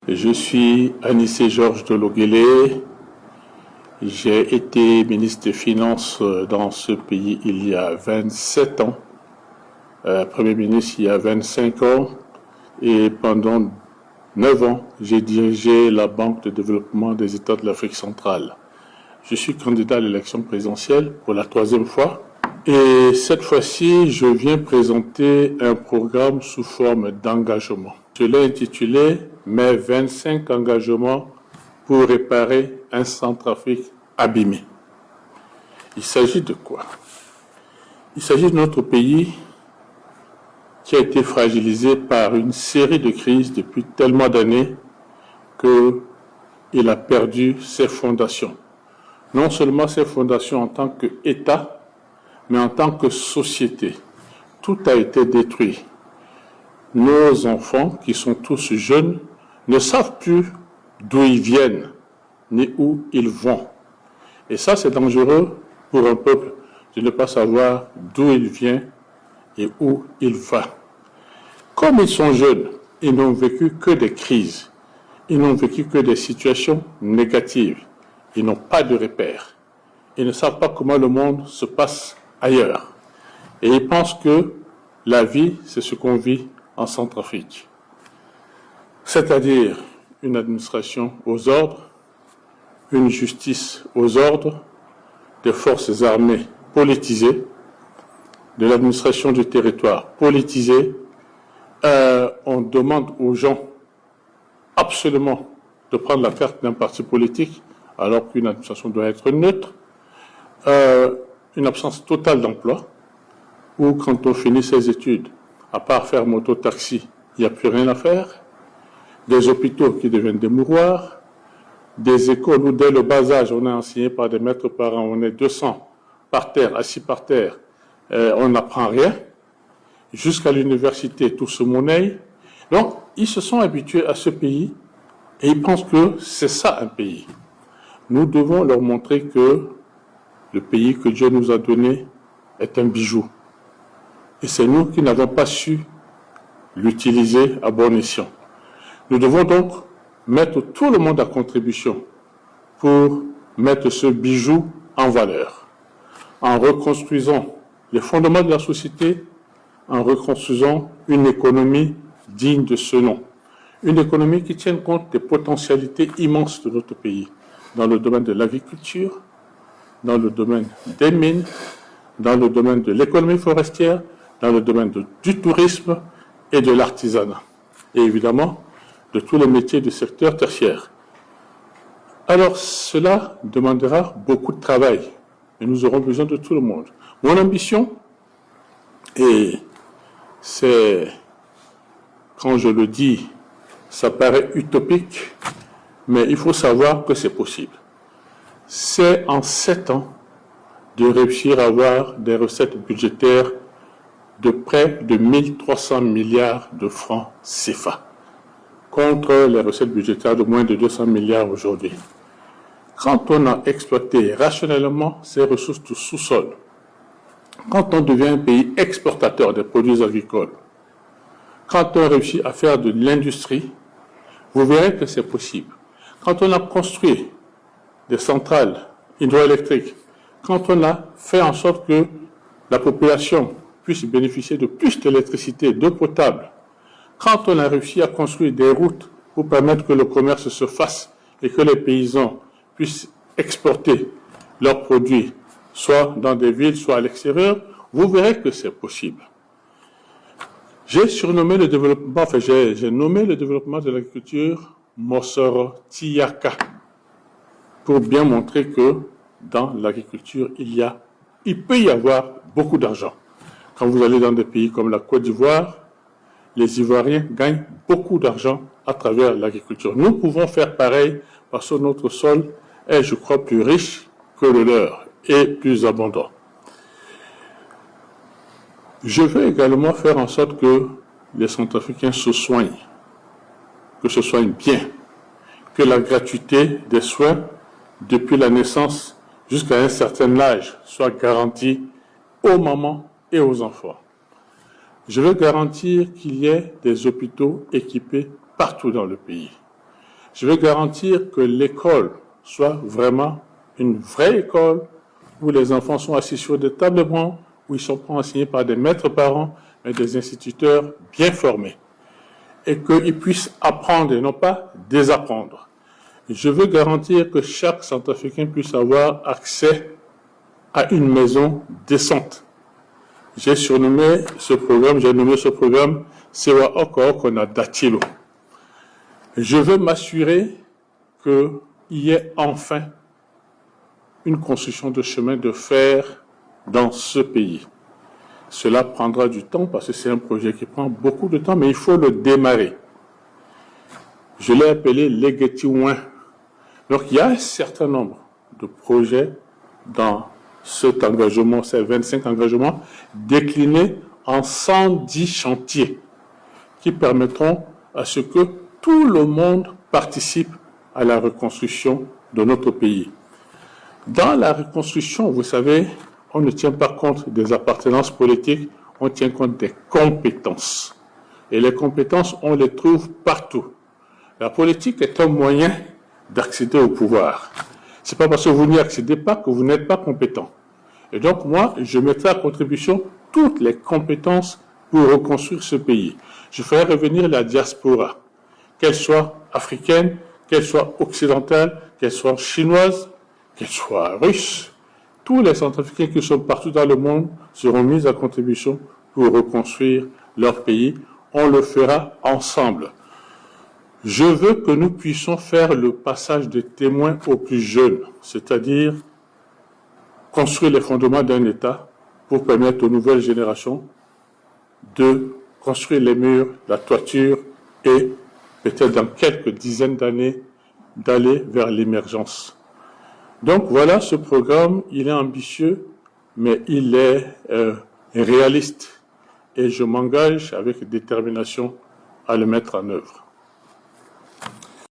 Je suis Anissé Georges Dologuélé. J'ai été ministre des Finances dans ce pays il y a 27 ans, Premier ministre il y a 25 ans, et pendant 9 ans, j'ai dirigé la Banque de développement des États de l'Afrique centrale. Je suis candidat à l'élection présidentielle pour la 3e fois, et cette fois-ci, je viens présenter un programme sous forme d'engagement. Je l'ai intitulé « Mes 25 engagements pour réparer un Centrafrique abîmé ». Il s'agit de quoi? Il s'agit de notre pays qui a été fragilisé par une série de crises depuis tellement d'années qu'il a perdu ses fondations. Non seulement ses fondations en tant qu'État, mais en tant que société. Tout a été détruit. Nos enfants, qui sont tous jeunes, ne savent plus d'où ils viennent, ni où ils vont. Et ça, c'est dangereux pour un peuple de ne pas savoir d'où il vient et où il va. Comme ils sont jeunes, ils n'ont vécu que des crises. Ils n'ont vécu que des situations négatives. Ils n'ont pas de repères. Ils ne savent pas comment le monde se passe ailleurs. Et ils pensent que la vie, c'est ce qu'on vit en Centrafrique. C'est-à-dire une administration aux ordres, une justice aux ordres, des forces armées politisées, de l'administration du territoire politisée. On demande aux gens absolument de prendre la carte d'un parti politique, alors qu'une administration doit être neutre. Une absence totale d'emploi, où quand on finit ses études, à part faire moto-taxi, il n'y a plus rien à faire. Des hôpitaux qui deviennent des mouroirs, des écoles où dès le bas âge, on est enseigné par des maîtres parents, on est 200 par terre, assis par terre, on n'apprend rien. Jusqu'à l'université, tout se monnaie. Donc, ils se sont habitués à ce pays et ils pensent que c'est ça un pays. Nous devons leur montrer que le pays que Dieu nous a donné est un bijou. Et c'est nous qui n'avons pas su l'utiliser à bon escient. Nous devons donc mettre tout le monde à contribution pour mettre ce bijou en valeur, en reconstruisant les fondements de la société, en reconstruisant une économie digne de ce nom. Une économie qui tienne compte des potentialités immenses de notre pays, dans le domaine de l'agriculture, dans le domaine des mines, dans le domaine de l'économie forestière, dans le domaine du tourisme et de l'artisanat. Et évidemment, de tous les métiers du secteur tertiaire. Alors, cela demandera beaucoup de travail. Et nous aurons besoin de tout le monde. Mon ambition, et c'est, quand je le dis, ça paraît utopique, mais il faut savoir que c'est possible. C'est en 7 ans de réussir à avoir des recettes budgétaires de près de 1300 milliards de francs CFA, contre les recettes budgétaires de moins de 200 milliards aujourd'hui. Quand on a exploité rationnellement ces ressources du sous-sol, quand on devient un pays exportateur des produits agricoles, quand on réussit à faire de l'industrie, vous verrez que c'est possible. Quand on a construit des centrales hydroélectriques, quand on a fait en sorte que la population puisse bénéficier de plus d'électricité, d'eau potable, quand on a réussi à construire des routes pour permettre que le commerce se fasse et que les paysans puissent exporter leurs produits, soit dans des villes, soit à l'extérieur, vous verrez que c'est possible. J'ai nommé le développement de l'agriculture Mosoro Tiaka, pour bien montrer que dans l'agriculture, il peut y avoir beaucoup d'argent. Quand vous allez dans des pays comme la Côte d'Ivoire, les Ivoiriens gagnent beaucoup d'argent à travers l'agriculture. Nous pouvons faire pareil parce que notre sol est, je crois, plus riche que le leur et plus abondant. Je veux également faire en sorte que les Centrafricains se soignent, que se soignent bien, que la gratuité des soins depuis la naissance jusqu'à un certain âge soit garantie aux mamans et aux enfants. Je veux garantir qu'il y ait des hôpitaux équipés partout dans le pays. Je veux garantir que l'école soit vraiment une vraie école où les enfants sont assis sur des tables bancs, où ils sont pas enseignés par des maîtres parents, mais des instituteurs bien formés. Et qu'ils puissent apprendre et non pas désapprendre. Je veux garantir que chaque Centrafricain puisse avoir accès à une maison décente. J'ai nommé ce programme Sewa Oko Kona Datilo. Je veux m'assurer qu'il y ait enfin une construction de chemin de fer dans ce pays. Cela prendra du temps parce que c'est un projet qui prend beaucoup de temps, mais il faut le démarrer. Je l'ai appelé Legetiouin. Donc il y a un certain nombre de projets dans cet engagement, ces 25 engagements, déclinés en 110 chantiers qui permettront à ce que tout le monde participe à la reconstruction de notre pays. Dans la reconstruction, vous savez, on ne tient pas compte des appartenances politiques, on tient compte des compétences. Et les compétences, on les trouve partout. La politique est un moyen d'accéder au pouvoir. C'est pas parce que vous n'y accédez pas que vous n'êtes pas compétent. Et donc, moi, je mettrai à contribution toutes les compétences pour reconstruire ce pays. Je ferai revenir la diaspora, qu'elle soit africaine, qu'elle soit occidentale, qu'elle soit chinoise, qu'elle soit russe. Tous les Centrafricains qui sont partout dans le monde seront mis à contribution pour reconstruire leur pays. On le fera ensemble. Je veux que nous puissions faire le passage de témoins aux plus jeunes, c'est-à-dire construire les fondements d'un État pour permettre aux nouvelles générations de construire les murs, la toiture et peut-être dans quelques dizaines d'années d'aller vers l'émergence. Donc voilà, ce programme, il est ambitieux, mais il est réaliste et je m'engage avec détermination à le mettre en œuvre.